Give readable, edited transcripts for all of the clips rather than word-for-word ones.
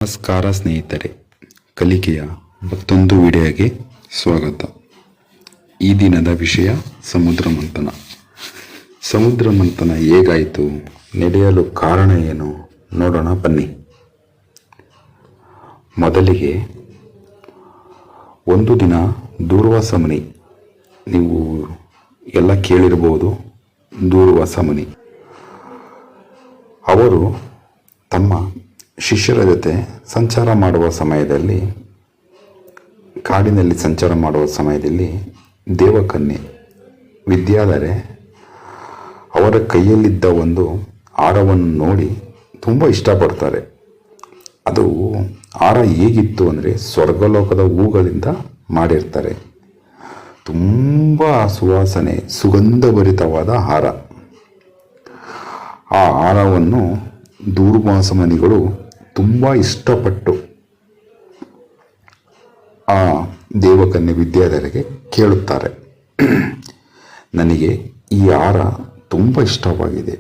ನಮಸ್ಕಾರ ಸ್ನೇಹಿತರೆ, ಕಲಿಕೆಯ ಮತ್ತೊಂದು ವಿಡಿಯೋಗೆ ಸ್ವಾಗತ. ಈ ದಿನದ ವಿಷಯ ಸಮುದ್ರ ಮಂಥನ. ಸಮುದ್ರ ಮಂಥನ ಹೇಗಾಯಿತು, ನಡೆಯಲು ಕಾರಣ ಏನು ನೋಡೋಣ ಬನ್ನಿ. ಮೊದಲಿಗೆ ಒಂದು ದಿನ ದೂರ್ವಾಸ ಮುನಿ, ನೀವು ಎಲ್ಲ ಕೇಳಿರ್ಬೋದು. ದೂರ್ವಾಸ ಮುನಿ ಅವರು ತಮ್ಮ ಶಿಷ್ಯರ ಜೊತೆ ಸಂಚಾರ ಮಾಡುವ ಸಮಯದಲ್ಲಿ, ಕಾಡಿನಲ್ಲಿ ಸಂಚಾರ ಮಾಡುವ ಸಮಯದಲ್ಲಿ ದೇವಕನ್ಯೆ ವಿದ್ಯಾಧರೆ ಅವರ ಕೈಯಲ್ಲಿದ್ದ ಒಂದು ಹಾರವನ್ನು ನೋಡಿ ತುಂಬ ಇಷ್ಟಪಡ್ತಾರೆ. ಅದು ಹಾರ ಹೇಗಿತ್ತು ಅಂದರೆ ಸ್ವರ್ಗಲೋಕದ ಹೂಗಳಿಂದ ಮಾಡಿರ್ತಾರೆ. ತುಂಬ ಸುವಾಸನೆ, ಸುಗಂಧಭರಿತವಾದ ಹಾರ. ಆ ಹಾರವನ್ನು ದೂರ್ವಾಸ ಮುನಿಗಳು ತುಂಬ ಇಷ್ಟಪಟ್ಟು ಆ ದೇವಕನ್ಯೆ ವಿದ್ಯಾಧರೆಗೆ ಕೇಳುತ್ತಾರೆ, ನನಗೆ ಈ ಹಾರ ತುಂಬ ಇಷ್ಟವಾಗಿದೆ,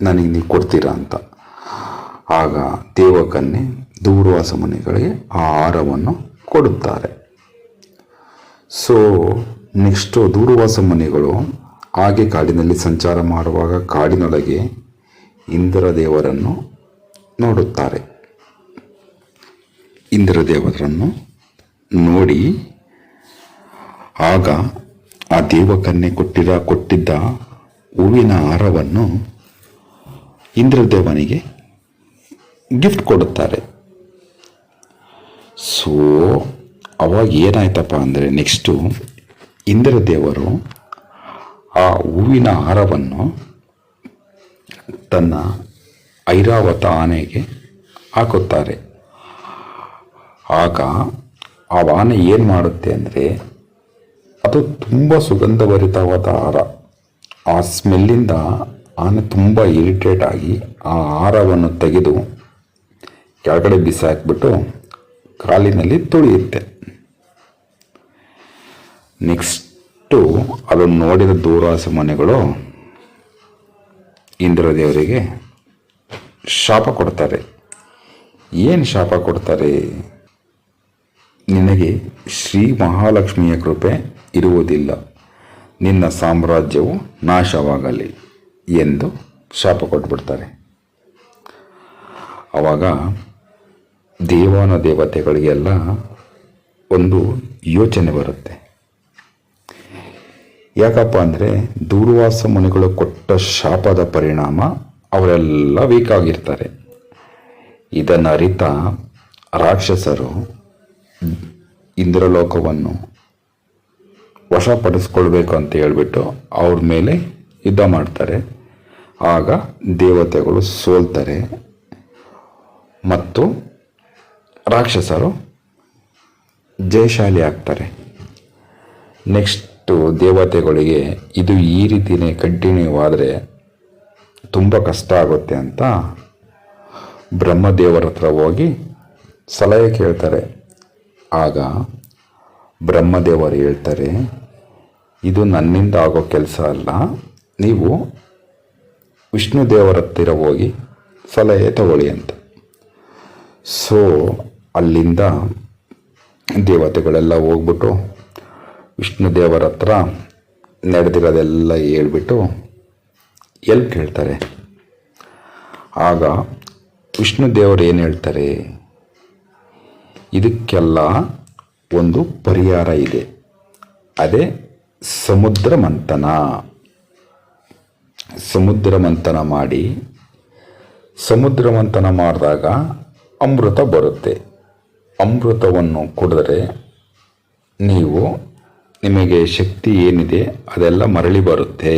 ನನಗೆ ನೀವು ಕೊಡ್ತೀರಾ ಅಂತ. ಆಗ ದೇವಕನ್ಯೆ ದೂರ್ವಾಸ ಮುನಿಗಳಿಗೆ ಆ ಹಾರವನ್ನು ಕೊಡುತ್ತಾರೆ. ಸೊ ನೆಕ್ಸ್ಟು ದೂರ್ವಾಸ ಮುನಿಗಳು ಹಾಗೆ ಕಾಡಿನಲ್ಲಿ ಸಂಚಾರ ಮಾಡುವಾಗ ಕಾಡಿನೊಳಗೆ ಇಂದ್ರದೇವರನ್ನು ನೋಡುತ್ತಾರೆ. ಇಂದ್ರದೇವರನ್ನು ನೋಡಿ ಆಗ ಆ ದೇವಕನ್ಯೆ ಕೊಟ್ಟಿದ್ದ ಹೂವಿನ ಹಾರವನ್ನು ಇಂದ್ರದೇವನಿಗೆ ಗಿಫ್ಟ್ ಕೊಡುತ್ತಾರೆ. ಸೊ ಅವಾಗ ಏನಾಯ್ತಪ್ಪ ಅಂದರೆ, ನೆಕ್ಸ್ಟು ಇಂದ್ರದೇವರು ಆ ಹೂವಿನ ಹಾರವನ್ನು ತನ್ನ ಐರಾವತ ಆನೆಗೆ ಹಾಕುತ್ತಾರೆ. ಆಗ ಆ ಆನೆ ಏನು ಮಾಡುತ್ತೆ ಅಂದರೆ, ಅದು ತುಂಬ ಸುಗಂಧಭರಿತವಾದ ಹಾರ. ಆ ಸ್ಮೆಲ್ಲಿಂದ ಆನೆ ತುಂಬ ಇರಿಟೇಟ್ ಆಗಿ ಆ ಹಾರವನ್ನು ತೆಗೆದು ಕೆಳಗಡೆ ಬಿಸಾಕ್ಬಿಟ್ಟು ಕಾಲಿನಲ್ಲಿ ತುಳಿಯುತ್ತೆ. ನೆಕ್ಸ್ಟು ಅದನ್ನು ನೋಡಿದ ದೂರ್ವಾಸ ಮುನಿಗಳು ಇಂದ್ರದೇವರಿಗೆ ಶಾಪ ಕೊಡ್ತಾರೆ. ಏನು ಶಾಪ ಕೊಡ್ತಾರೆ, ನಿನಗೆ ಶ್ರೀ ಮಹಾಲಕ್ಷ್ಮಿಯ ಕೃಪೆ ಇರುವುದಿಲ್ಲ, ನಿನ್ನ ಸಾಮ್ರಾಜ್ಯವು ನಾಶವಾಗಲಿ ಎಂದು ಶಾಪ ಕೊಟ್ಬಿಡ್ತಾರೆ. ಆವಾಗ ದೇವತೆಗಳಿಗೆಲ್ಲ ಒಂದು ಯೋಚನೆ ಬರುತ್ತೆ. ಯಾಕಪ್ಪ ಅಂದರೆ, ದೂರ್ವಾಸ ಮುನಿಗಳು ಕೊಟ್ಟ ಶಾಪದ ಪರಿಣಾಮ ಅವರೆಲ್ಲ ವೀಕ್ ಆಗಿರ್ತಾರೆ. ಇದನ್ನು ಅರಿತ ರಾಕ್ಷಸರು ಇಂದ್ರಲೋಕವನ್ನು ವಶಪಡಿಸ್ಕೊಳ್ಬೇಕು ಅಂತ ಹೇಳ್ಬಿಟ್ಟು ಅವ್ರ ಮೇಲೆ ಯುದ್ಧ ಮಾಡ್ತಾರೆ. ಆಗ ದೇವತೆಗಳು ಸೋಲ್ತಾರೆ ಮತ್ತು ರಾಕ್ಷಸರು ಜಯಶಾಲಿ ಆಗ್ತಾರೆ. ನೆಕ್ಸ್ಟು ದೇವತೆಗಳಿಗೆ ಇದು ಈ ರೀತಿಯೇ ಕಂಟಿನ್ಯೂ ಆದರೆ ತುಂಬ ಕಷ್ಟ ಆಗುತ್ತೆ ಅಂತ ಬ್ರಹ್ಮದೇವರ ಹತ್ರ ಹೋಗಿ ಸಲಹೆ ಕೇಳ್ತಾರೆ. ಆಗ ಬ್ರಹ್ಮದೇವರು ಹೇಳ್ತಾರೆ, ಇದು ನನ್ನಿಂದ ಆಗೋ ಕೆಲಸ ಅಲ್ಲ, ನೀವು ವಿಷ್ಣು ದೇವರ ಹತ್ತಿರ ಹೋಗಿ ಸಲಹೆ ತಗೊಳ್ಳಿ ಅಂತ. ಸೊ ಅಲ್ಲಿಂದ ದೇವತೆಗಳೆಲ್ಲ ಹೋಗ್ಬಿಟ್ಟು ವಿಷ್ಣು ದೇವರ ಹತ್ರ ನಡೆದಿರೋದೆಲ್ಲ ಹೇಳ್ಬಿಟ್ಟು ಎಲ್ಪ್ ಕೇಳ್ತಾರೆ. ಆಗ ವಿಷ್ಣು ದೇವರು ಏನು ಹೇಳ್ತಾರೆ, ಇದಕ್ಕೆಲ್ಲ ಒಂದು ಪರಿಹಾರ ಇದೆ, ಅದೇ ಸಮುದ್ರ ಮಂಥನ. ಸಮುದ್ರ ಮಂಥನ ಮಾಡಿ, ಸಮುದ್ರ ಮಂಥನ ಮಾಡಿದಾಗ ಅಮೃತ ಬರುತ್ತೆ. ಅಮೃತವನ್ನು ಕುಡಿದ್ರೆ ನಿಮಗೆ ಶಕ್ತಿ ಏನಿದೆ ಅದೆಲ್ಲ ಮರಳಿ ಬರುತ್ತೆ.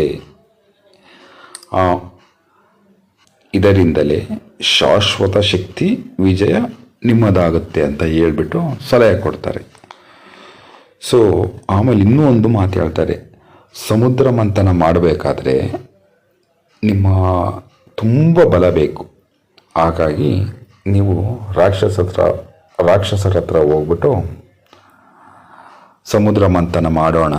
ಇದರಿಂದಲೇ ಶಾಶ್ವತ ಶಕ್ತಿ ವಿಜಯ ನಿಮ್ಮದಾಗುತ್ತೆ ಅಂತ ಹೇಳ್ಬಿಟ್ಟು ಸಲಹೆ ಕೊಡ್ತಾರೆ. ಸೊ ಆಮೇಲೆ ಇನ್ನೂ ಒಂದು ಮಾತು ಹೇಳ್ತಾರೆ, ಸಮುದ್ರ ಮಂಥನ ಮಾಡಬೇಕಾದ್ರೆ ನಿಮ್ಮ ತುಂಬ ಬಲ ಬೇಕು. ಹಾಗಾಗಿ ನೀವು ರಾಕ್ಷಸರ ಹತ್ರ ಹೋಗ್ಬಿಟ್ಟು ಸಮುದ್ರ ಮಂಥನ ಮಾಡೋಣ,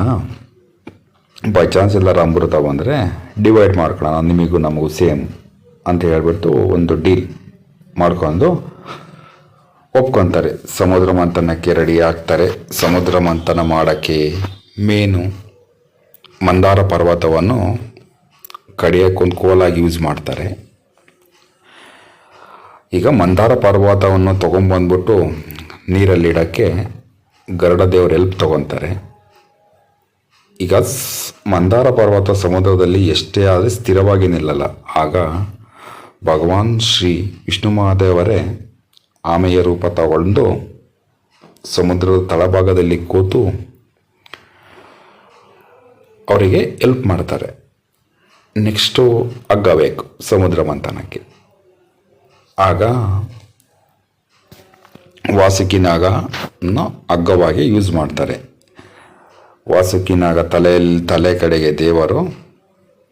ಬೈ ಚಾನ್ಸ್ ಎಲ್ಲರ ಅಮೃತ ಬಂದರೆ ಡಿವೈಡ್ ಮಾಡ್ಕೊಳ್ಳೋಣ, ನಿಮಗೂ ನಮಗೂ ಸೇಮ್ ಅಂತ ಹೇಳ್ಬಿಟ್ಟು ಒಂದು ಡೀಲ್ ಮಾಡ್ಕೊಂಡು ಒಪ್ಕೊತಾರೆ. ಸಮುದ್ರ ಮಂಥನಕ್ಕೆ ರೆಡಿ ಆಗ್ತಾರೆ. ಸಮುದ್ರ ಮಂಥನ ಮಾಡೋಕ್ಕೆ ಮೇನು ಮಂದಾರ ಪರ್ವತವನ್ನು ಕಡಿಯೋಕ್ಕೊಂದು ಕೋಲಾಗಿ ಯೂಸ್ ಮಾಡ್ತಾರೆ. ಈಗ ಮಂದಾರ ಪರ್ವತವನ್ನು ತೊಗೊಂಬಂದ್ಬಿಟ್ಟು ನೀರಲ್ಲಿಡೋಕ್ಕೆ ಗರುಡ ದೇವ್ರ ಹೆಲ್ಪ್ ತೊಗೊತಾರೆ. ಈಗ ಮಂದಾರ ಪರ್ವತ ಸಮುದ್ರದಲ್ಲಿ ಎಷ್ಟೇ ಆದರೆ ಸ್ಥಿರವಾಗಿ ನಿಲ್ಲಲ್ಲ. ಆಗ ಭಗವಾನ್ ಶ್ರೀ ವಿಷ್ಣು ಮಹಾದೇವರೇ ಆಮೆಯ ರೂಪ ತಗೊಂಡು ಸಮುದ್ರದ ತಳಭಾಗದಲ್ಲಿ ಕೂತು ಅವರಿಗೆ ಹೆಲ್ಪ್ ಮಾಡ್ತಾರೆ. ನೆಕ್ಸ್ಟು ಹಗ್ಗ ಬೇಕು ಸಮುದ್ರ ಮಂಥನಕ್ಕೆ. ಆಗ ವಾಸುಕಿ ನಾಗನ ಹಗ್ಗವಾಗಿ ಯೂಸ್ ಮಾಡ್ತಾರೆ. ವಾಸುಕಿ ನಾಗ ತಲೆ ಕಡೆಗೆ ದೇವರು,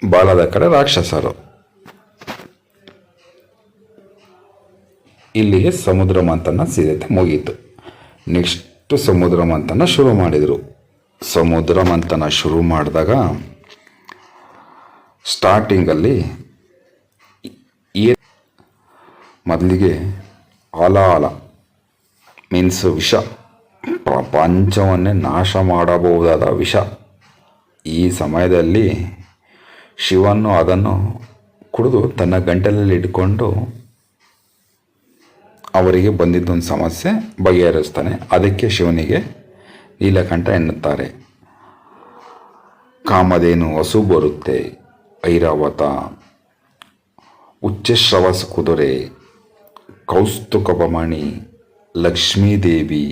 ಬಾಲದ ಕಡೆ ರಾಕ್ಷಸರು. ಇಲ್ಲಿಗೆ ಸಮುದ್ರ ಮಂಥನ ಸಿದ್ಧತೆ ಮುಗೀತು. ನೆಕ್ಸ್ಟ್ ಸಮುದ್ರ ಮಂಥನ ಶುರು ಮಾಡಿದರು. ಸಮುದ್ರ ಮಂಥನ ಶುರು ಮಾಡಿದಾಗ ಸ್ಟಾರ್ಟಿಂಗಲ್ಲಿ ಮೊದಲಿಗೆ ಆಲಾಲ ಮೀನ್ಸ್ ವಿಷ, ಪ್ರಪಂಚವನ್ನೇ ನಾಶ ಮಾಡಬಹುದಾದ ವಿಷ. ಈ ಸಮಯದಲ್ಲಿ ಶಿವನು ಅದನ್ನು ಕುಡಿದು ತನ್ನ ಗಂಟಲಲ್ಲಿ ಇಟ್ಕೊಂಡು ಅವರಿಗೆ ಬಂದಿದ್ದೊಂದು ಸಮಸ್ಯೆ ಬಗೆಹರಿಸ್ತಾನೆ. ಅದಕ್ಕೆ ಶಿವನಿಗೆ ನೀಲಕಂಠ ಎನ್ನುತ್ತಾರೆ. ಕಾಮಧೇನು ಹಸು ಬರುತ್ತೆ, ಐರಾವತ, ಉಚ್ಚಶ್ರವಸ ಕುದುರೆ, ಕೌಸ್ತುಕಮಣಿ, ಲಕ್ಷ್ಮೀದೇವಿ,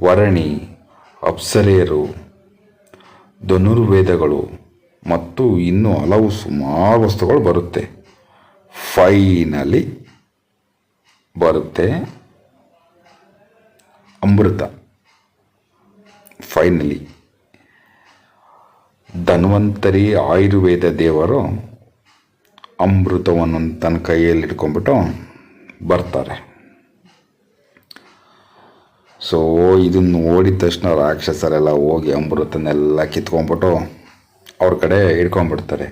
ವರಣಿ, ಅಪ್ಸರೆಯರು, ಧನುರ್ವೇದಗಳು ಮತ್ತು ಇನ್ನೂ ಹಲವು ಸುಮಾರು ವಸ್ತುಗಳು ಬರುತ್ತೆ. ಫೈನಲಿ ಬರುತ್ತೆ ಅಮೃತ. ಫೈನಲಿ ಧನ್ವಂತರಿ ಆಯುರ್ವೇದ ದೇವರು ಅಮೃತವನ್ನು ತನ್ನ ಕೈಯಲ್ಲಿ ಇಟ್ಕೊಂಡ್ಬಿಟ್ಟು ಬರ್ತಾರೆ. ಸೊ ಇದನ್ನು ನೋಡಿದ ತಕ್ಷಣ ರಾಕ್ಷಸರೆಲ್ಲ ಹೋಗಿ ಅಮೃತನೆಲ್ಲ ಕಿತ್ಕೊಂಡ್ಬಿಟ್ಟು ಅವ್ರ ಕಡೆ ಹಿಡ್ಕೊಂಡ್ಬಿಡ್ತಾರೆ.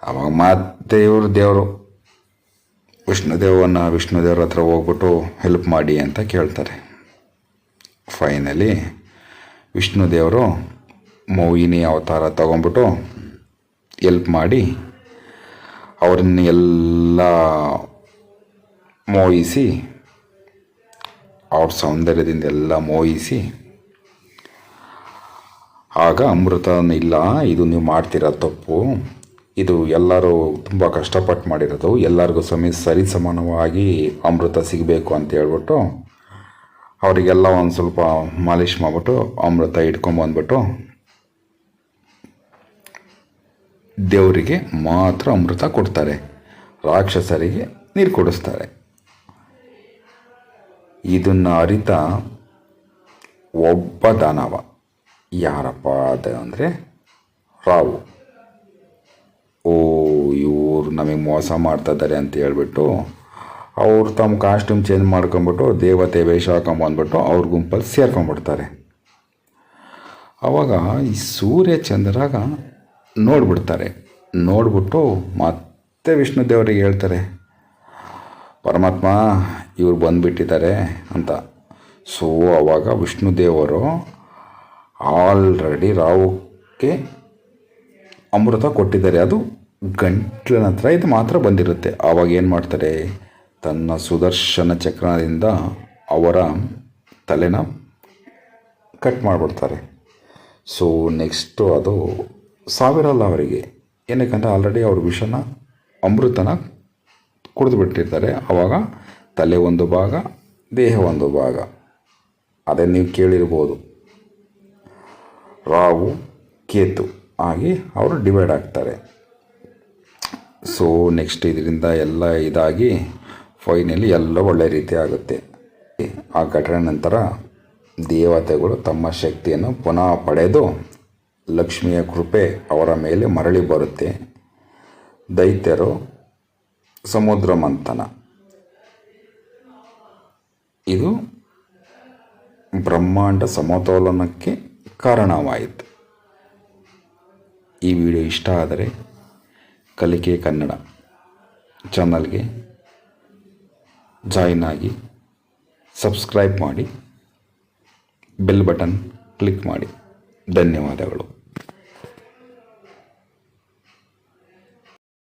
ಅವಾಗ ಮತ್ತೆ ದೇವರು ವಿಷ್ಣುದೇವ್ರ ಹತ್ರ ಹೋಗ್ಬಿಟ್ಟು ಹೆಲ್ಪ್ ಮಾಡಿ ಅಂತ ಕೇಳ್ತಾರೆ. ಫೈನಲಿ ವಿಷ್ಣುದೇವರು ಮೋಹಿನಿ ಅವತಾರ ತಗೊಂಡ್ಬಿಟ್ಟು ಹೆಲ್ಪ್ ಮಾಡಿ ಅವ್ರನ್ನ ಎಲ್ಲ ಮೋಹಿಸಿ, ಅವ್ರ ಸೌಂದರ್ಯದಿಂದ ಎಲ್ಲ ಮೋಹಿಸಿ, ಆಗ ಅಮೃತ ಇಲ್ಲ, ಇದು ನೀವು ಮಾಡ್ತಿರೋ ತಪ್ಪು, ಇದು ಎಲ್ಲರೂ ತುಂಬ ಕಷ್ಟಪಟ್ಟು ಮಾಡಿರೋದು, ಎಲ್ಲರಿಗೂ ಸರಿ ಸಮಾನವಾಗಿ ಅಮೃತ ಸಿಗಬೇಕು ಅಂತ ಹೇಳ್ಬಿಟ್ಟು ಅವರಿಗೆಲ್ಲ ಒಂದು ಸ್ವಲ್ಪ ಮಾಲಿಷ್ ಮಾಡಿಬಿಟ್ಟು ಅಮೃತ ಇಟ್ಕೊಂಬಂದ್ಬಿಟ್ಟು ದೇವರಿಗೆ ಮಾತ್ರ ಅಮೃತ ಕೊಡ್ತಾರೆ, ರಾಕ್ಷಸರಿಗೆ ನೀರು ಕೊಡಿಸ್ತಾರೆ. ಇದನ್ನು ಅರಿತ ಒಬ್ಬ ದಾನವ, ಯಾರಪ್ಪ ಅದು ಅಂದರೆ ರಾವು, ಓ ಇವರು ನಮಗೆ ಮೋಸ ಮಾಡ್ತಾ ಇದ್ದಾರೆ ಅಂತ ಹೇಳ್ಬಿಟ್ಟು ಅವ್ರು ತಮ್ಮ ಕಾಸ್ಟ್ಯೂಮ್ ಚೇಂಜ್ ಮಾಡ್ಕೊಂಬಿಟ್ಟು ದೇವತೆ ವೇಷ ಹಾಕೊಂಬಂದ್ಬಿಟ್ಟು ಅವ್ರ ಗುಂಪಲ್ಲಿ ಸೇರ್ಕೊಂಡ್ಬಿಡ್ತಾರೆ. ಆವಾಗ ಈ ಸೂರ್ಯ ಚಂದ್ರಾಗ ನೋಡ್ಬಿಡ್ತಾರೆ. ನೋಡ್ಬಿಟ್ಟು ಮತ್ತೆ ವಿಷ್ಣು ದೇವರಿಗೆ ಹೇಳ್ತಾರೆ, ಪರಮಾತ್ಮ ಇವ್ರು ಬಂದುಬಿಟ್ಟಿದ್ದಾರೆ ಅಂತ. ಸೊ ಆವಾಗ ವಿಷ್ಣು ದೇವರು ಆಲ್ರೆಡಿ ರಾವುಕ್ಕೆ ಅಮೃತ ಕೊಟ್ಟಿದ್ದಾರೆ, ಅದು ಗಂಟ್ಲಿನ ಹತ್ರ ಇದು ಮಾತ್ರ ಬಂದಿರುತ್ತೆ. ಆವಾಗ ಏನು ಮಾಡ್ತಾರೆ, ತನ್ನ ಸುದರ್ಶನ ಚಕ್ರದಿಂದ ಅವರ ತಲೆನ ಕಟ್ ಮಾಡಿಬಿಡ್ತಾರೆ. ಸೊ ನೆಕ್ಸ್ಟು ಅದು ಸಾವಿರಲ್ಲ ಅವರಿಗೆ, ಏನಕ್ಕಂದರೆ ಆಲ್ರೆಡಿ ಅವ್ರ ವಿಷನ ಅಮೃತನ ಕುಡಿದು ಬಿಟ್ಟಿರ್ತಾರೆ. ಆವಾಗ ತಲೆ ಒಂದು ಭಾಗ, ದೇಹ ಒಂದು ಭಾಗ. ಅದೇ ನೀವು ಕೇಳಿರ್ಬೋದು, ರಾವು ಕೇತು ಆಗಿ ಅವರು ಡಿವೈಡ್ ಆಗ್ತಾರೆ. ಸೊ ನೆಕ್ಸ್ಟ್ ಇದರಿಂದ ಎಲ್ಲ ಇದಾಗಿ ಫೈನಲಿ ಎಲ್ಲ ಒಳ್ಳೆ ರೀತಿ ಆಗುತ್ತೆ. ಆ ಘಟನೆ ನಂತರ ದೇವತೆಗಳು ತಮ್ಮ ಶಕ್ತಿಯನ್ನು ಪುನಃ ಪಡೆದು ಲಕ್ಷ್ಮಿಯ ಕೃಪೆ ಅವರ ಮೇಲೆ ಮರಳಿ ಬರುತ್ತೆ. ದೈತ್ಯರು ಸಮುದ್ರ ಮಂಥನ, ಇದು ಬ್ರಹ್ಮಾಂಡ ಸಮತೋಲನಕ್ಕೆ ಕಾರಣವಾಯಿತು. ಈ ವಿಡಿಯೋ ಇಷ್ಟ ಆದರೆ ಕಲಿಕೆ ಕನ್ನಡ ಚಾನಲ್ಗೆ ಜಾಯಿನ್ ಆಗಿ ಸಬ್ಸ್ಕ್ರೈಬ್ ಮಾಡಿ ಬೆಲ್ ಬಟನ್ ಕ್ಲಿಕ್ ಮಾಡಿ. ಧನ್ಯವಾದಗಳು.